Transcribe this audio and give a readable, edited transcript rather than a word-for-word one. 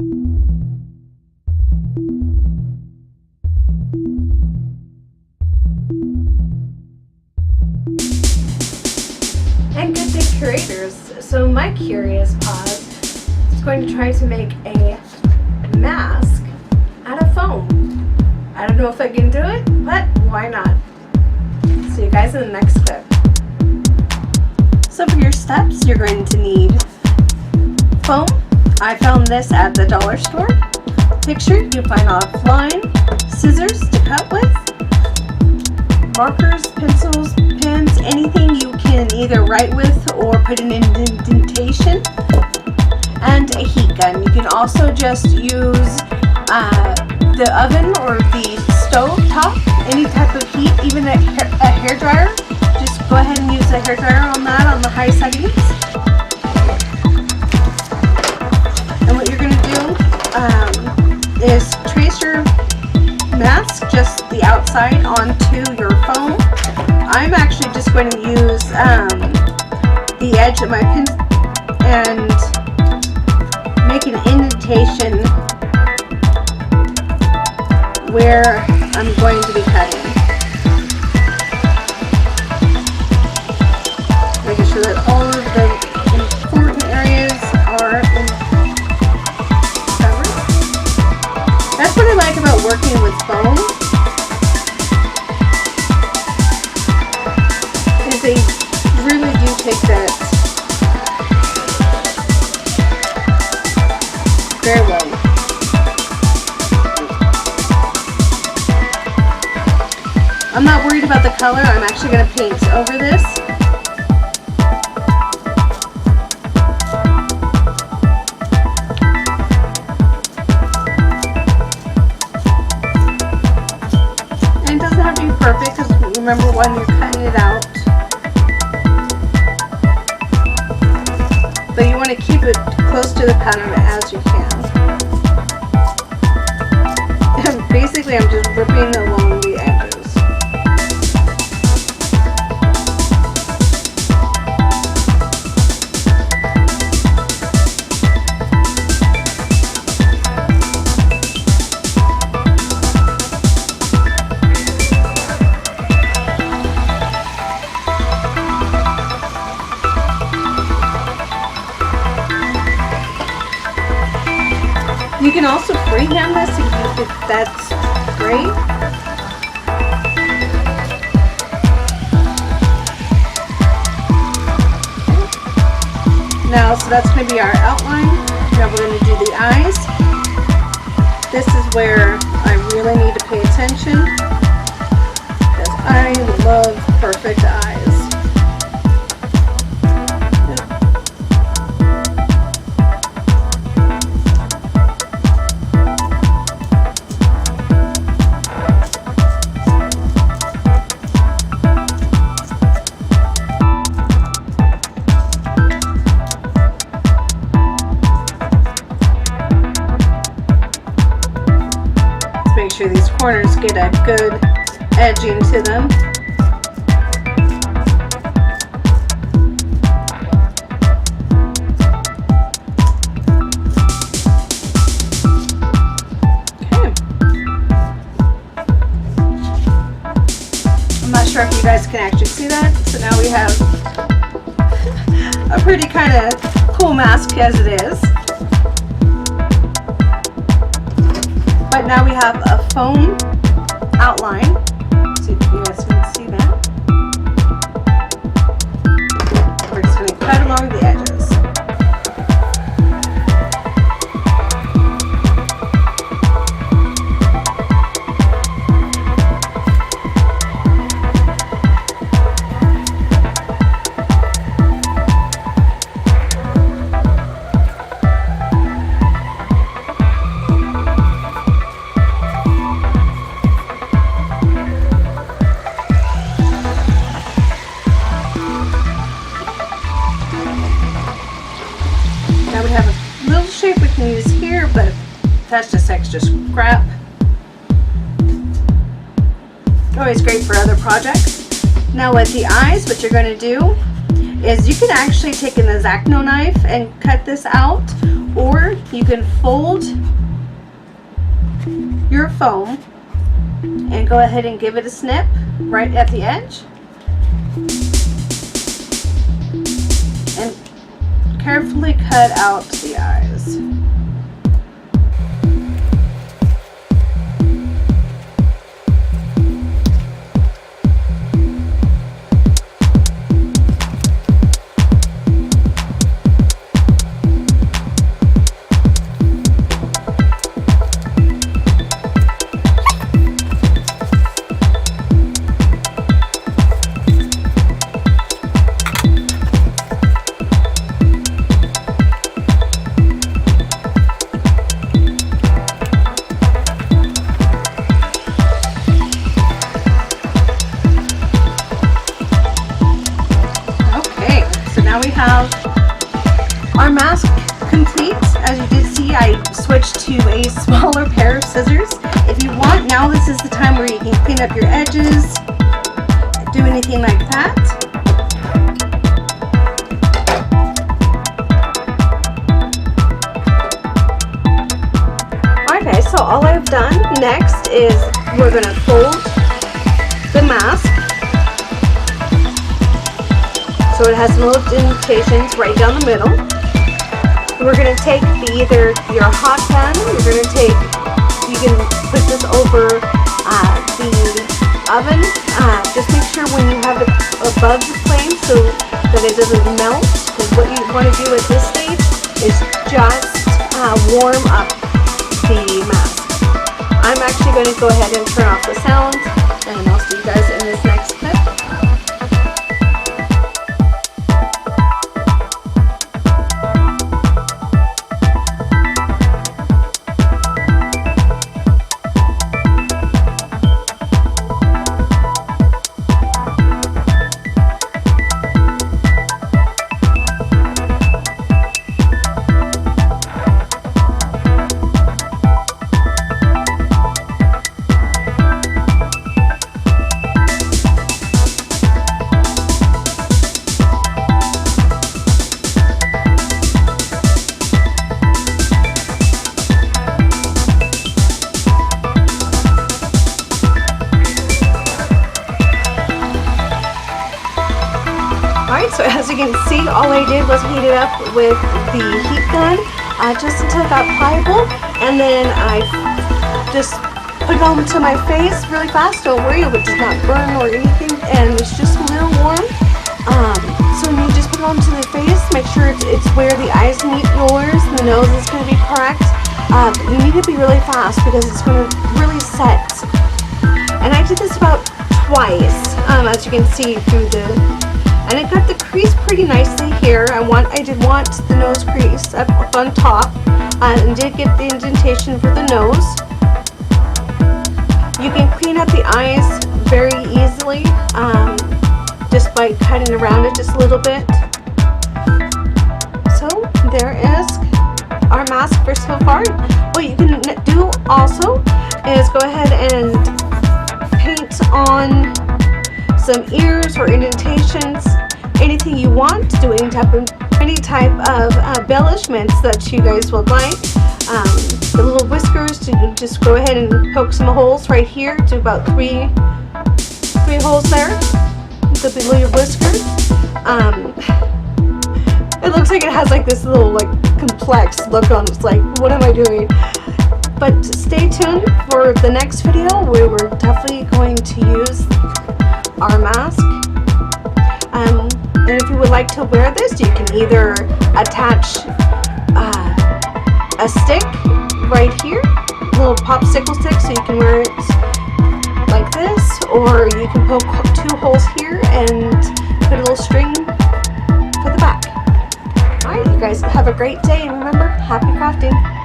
And good day, curators. So my curious Paws is going to try to make a mask out of foam. I don't know if I can do it, but why not? See you guys in the next clip. So for your steps, you're going to need foam. I found this at the dollar store. Picture, you find offline, scissors to cut with, markers, pencils, pens, anything you can either write with or put an indentation, and a heat gun. You can also just use the oven or the stove top, any type of heat, even a hair dryer. Just go ahead and use a hair dryer on that on the high settings. And what you're going to do is trace your mask, just the outside, onto your foam. I'm actually just going to use the edge of my pen and make an indentation where I'm going to be cutting. Making sure that all of the important areas are covered. That's what I like about working with foam, is they really do take that very well. I'm not worried about the color. I'm actually going to paint over this. And it doesn't have to be perfect, because remember, when you're cutting it out, but you want to keep it close to the pattern as you can. And basically, I'm just ripping along the edges. You can also freehand this if that's great. Now, so that's going to be our outline. Now we're going to do the eyes. This is where I really need to pay attention, because I love perfect eyes. Make sure these corners get a good edging to them. Okay. I'm not sure if you guys can actually see that. So now we have a pretty kind of cool mask as it is. But now we have a foam outline. So you guys can see that. We're just going to cut along the edges. Now we have a little shape we can use here, but that's just extra scrap. Always great for other projects. Now with the eyes, what you're going to do is you can actually take an X-Acto knife and cut this out, or you can fold your foam and go ahead and give it a snip right at the edge and carefully cut out the eyes. Now we have our mask complete. As you did see, I switched to a smaller pair of scissors. If you want, now this is the time where you can clean up your edges, do anything like that. Okay, so all I've done next is we're going to fold the mask so it has little indentations right down the middle. We're going to take either your hot pan, you can put this over the oven. Just make sure when you have it above the flame so that it doesn't melt, because what you want to do at this stage is just warm up the mask. I'm actually going to go ahead and turn off the sound, and I'll see you guys in this next clip. Alright, so as you can see, all I did was heat it up with the heat gun just until it got pliable, and then I just put it onto my face really fast. Don't worry, it does not burn or anything, and it's just a little warm. So when you just put it onto the face, make sure it's where the eyes meet yours, the nose is going to be correct. You need to be really fast because it's going to really set. And I did this about twice, as you can see through the... And it got the crease pretty nicely here. I did want the nose crease up on top, and did get the indentation for the nose. You can clean up the eyes very easily, just by cutting around it just a little bit. So there is our mask for so far. What you can do also is go ahead and paint on some ears or indentations, anything you want, do any type of embellishments that you guys would like. The little whiskers, to just go ahead and poke some holes right here, do about three holes there, below your whiskers. It looks like it has like this little like complex look on it. It's like, what am I doing? But stay tuned for the next video where we're definitely going to use our mask. And if you would like to wear this, you can either attach a stick right here, a little popsicle stick, so you can wear it like this, or you can poke 2 holes here and put a little string for the back. Alright, you guys have a great day, and remember, happy crafting!